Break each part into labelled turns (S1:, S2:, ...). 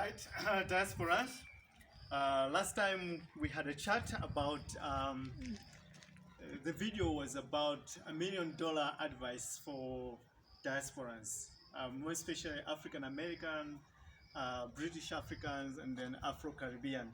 S1: right, diasporas. Last time we had a chat about the video was about $1 million advice for diasporans, more especially African American, British Africans, and then Afro Caribbean.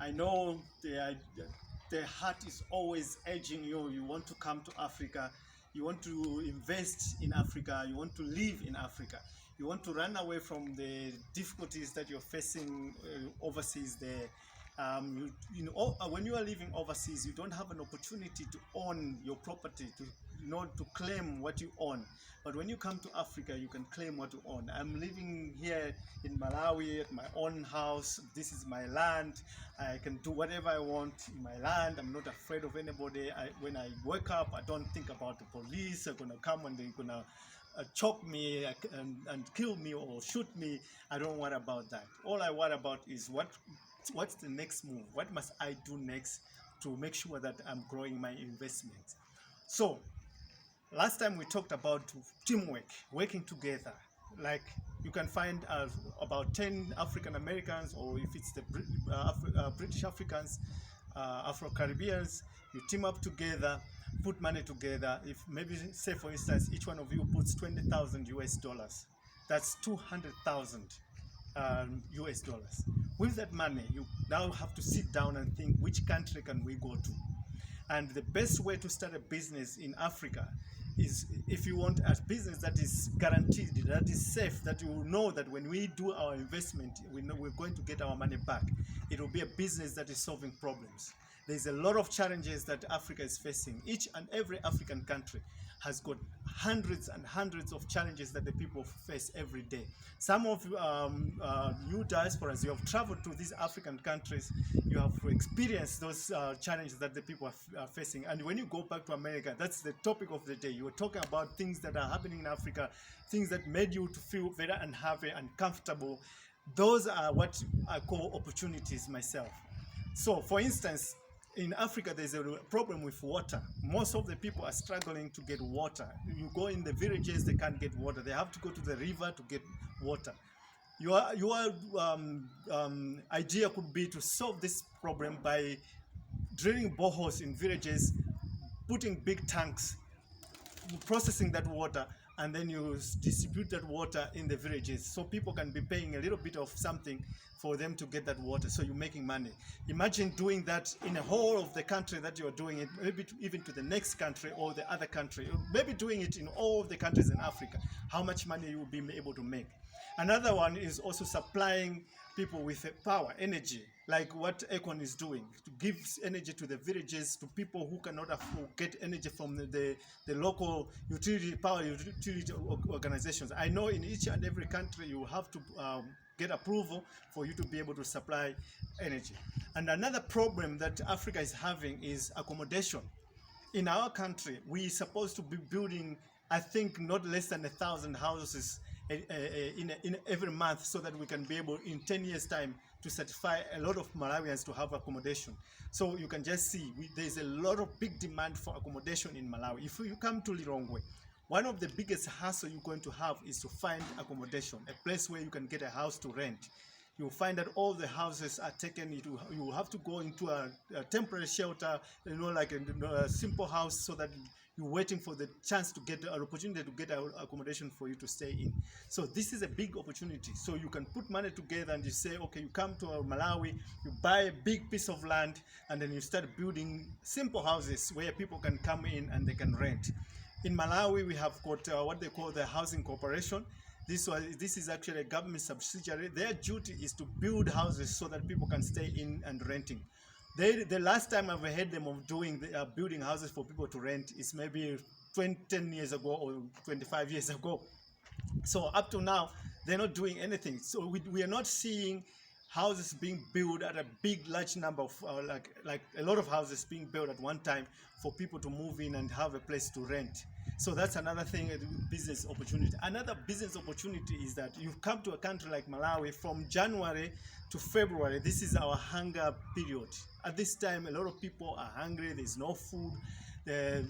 S1: I know the heart is always urging you. You want to come to Africa. You want to invest in Africa. You want to live in Africa. You want to run away from the difficulties that you're facing overseas there. When you are living overseas, you don't have an opportunity to own your property, to claim what you own. But when you come to Africa, you can claim what you own. I'm living here in Malawi at my own house. This is my land. I can do whatever I want in my land. I'm not afraid of anybody. When I wake up, I don't think about the police. They're gonna come and they're gonna choke me and kill me or shoot me. I don't worry about that. All I worry about is what's the next move? What must I do next to make sure that I'm growing my investments? So last time we talked about teamwork, working together. Like you can find about 10 African Americans, or if it's the British Africans, Afro Caribbeans, you team up together, put money together. If maybe, say for instance, each one of you puts 20,000 US dollars, that's 200,000 US dollars. With that money, you now have to sit down and think, which country can we go to? And the best way to start a business in Africa is, if you want a business that is guaranteed, that is safe, that you know that when we do our investment, we know we're going to get our money back. It will be a business that is solving problems. There's a lot of challenges that Africa is facing. Each and every African country has got hundreds and hundreds of challenges that the people face every day. Some of you diasporas, you have traveled to these African countries, you have experienced those challenges that the people are facing. And when you go back to America, that's the topic of the day. You were talking about things that are happening in Africa, things that made you to feel very unhappy and comfortable. Those are what I call opportunities myself. So for instance, in Africa, there's a problem with water. Most of the people are struggling to get water. You go in the villages, they can't get water. They have to go to the river to get water. Your idea could be to solve this problem by drilling boreholes in villages, putting big tanks, processing that water, and then you distribute that water in the villages, so people can be paying a little bit of something for them to get that water, so you're making money. Imagine doing that in a whole of the country that you're doing it, maybe even to the next country or the other country, maybe doing it in all of the countries in Africa, how much money you will be able to make. Another one is also supplying people with power, energy, like what Econ is doing, to give energy to the villages, to people who cannot afford get energy from the local power utility organizations. I know in each and every country you have to get approval for you to be able to supply energy. And another problem that Africa is having is accommodation. In our country, we're supposed to be building, I think, not less than 1,000 houses in every month, so that we can be able in 10 years time to certify a lot of Malawians to have accommodation. So you can just see there's a lot of big demand for accommodation in Malawi. If you come to Lilongwe, one of the biggest hassle you're going to have is to find accommodation, a place where you can get a house to rent. You'll find that all the houses are taken. You have to go into a temporary shelter, like a simple house, so that you're waiting for the chance to get an opportunity to get accommodation for you to stay in. So this is a big opportunity. So you can put money together and you say, okay, you come to Malawi, you buy a big piece of land, and then you start building simple houses where people can come in and they can rent. In Malawi, we have got what they call the Housing Corporation. This is actually a government subsidiary. Their duty is to build houses so that people can stay in and renting. The last time I've heard them of building houses for people to rent is maybe 10 years ago or 25 years ago. So up to now, they're not doing anything. So we are not seeing houses being built at a large number of, like a lot of houses being built at one time for people to move in and have a place to rent. So that's another thing, a business opportunity. Another business opportunity is that you come to a country like Malawi from January to February. This is our hunger period. At this time, a lot of people are hungry. There's no food. The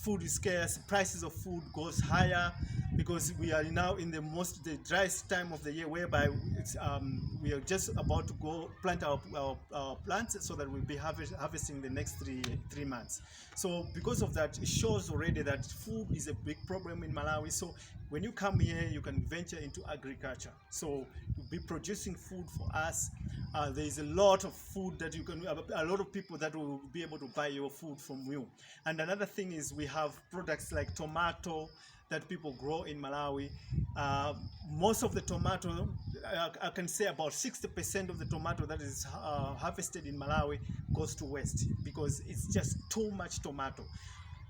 S1: food is scarce. Prices of food goes higher. because we are now in the driest time of the year, whereby we are just about to go plant our plants, so that we'll be harvesting the next three months. So because of that, it shows already that food is a big problem in Malawi. So when you come here, you can venture into agriculture. So you'll be producing food for us. There is a lot of food that you can, a lot of people that will be able to buy your food from you. And another thing is we have products like tomato that people grow in Malawi. Most of the tomato, I can say about 60% of the tomato that is harvested in Malawi goes to waste, because it's just too much tomato.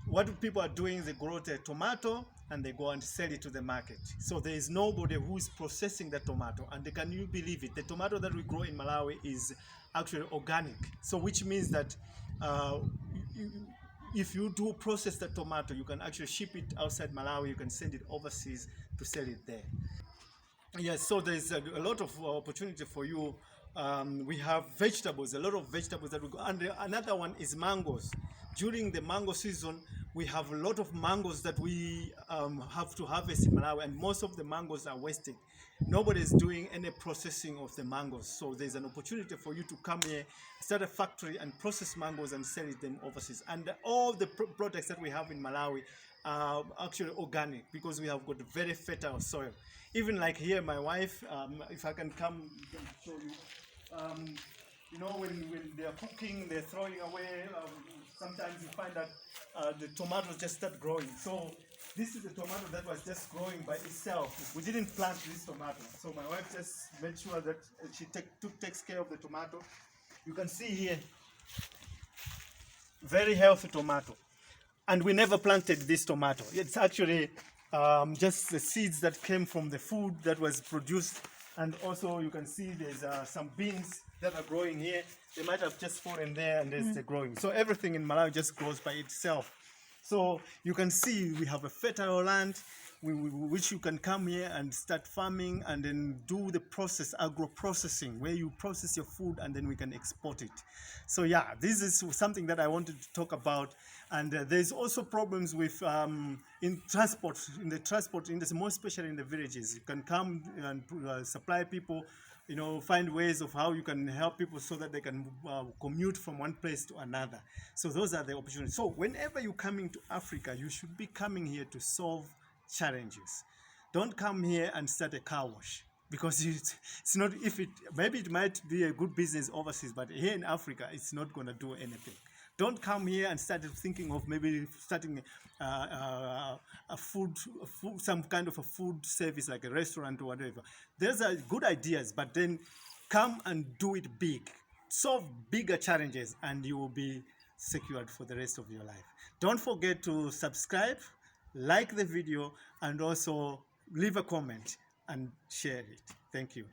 S1: What people are doing is they grow the tomato and they go and sell it to the market. So there is nobody who is processing the tomato. And can you believe it? The tomato that we grow in Malawi is actually organic. So which means that if you do process the tomato, you can actually ship it outside Malawi. You can send it overseas to sell it there. Yes, so there's a lot of opportunity for you. We have vegetables, a lot of vegetables that we go. And another one is mangoes. During the mango season, we have a lot of mangoes that we have to harvest in Malawi, and most of the mangoes are wasted. Nobody is doing any processing of the mangoes. So there's an opportunity for you to come here, start a factory and process mangoes and sell it then overseas. And all the products that we have in Malawi are actually organic, because we have got very fertile soil. Even like here, my wife, if I can come show you, you know, when they're cooking, they're throwing away. Sometimes you find that the tomatoes just start growing. So this is a tomato that was just growing by itself. We didn't plant this tomato. So my wife just made sure that she takes care of the tomato. You can see here, very healthy tomato. And we never planted this tomato. It's actually just the seeds that came from the food that was produced. And also you can see there's some beans that are growing here. They might have just fallen there, and there's the growing. So everything in Malawi just grows by itself. So you can see we have a fertile land which you can come here and start farming, and then do the process, agro-processing, where you process your food and then we can export it. So yeah, this is something that I wanted to talk about. And there's also problems with in the transport industry, more especially in the villages. You can come and supply people, you know, find ways of how you can help people so that they can commute from one place to another. So those are the opportunities. So whenever you're coming to Africa, you should be coming here to solve challenges. Don't come here and start a car wash, because it's not, maybe it might be a good business overseas, but here in Africa, it's not going to do anything. Don't come here and start thinking of maybe starting some kind of a food service, like a restaurant or whatever. Those are good ideas, but then come and do it big. Solve bigger challenges, and you will be secured for the rest of your life. Don't forget to subscribe, like the video, and also leave a comment and share it. Thank you.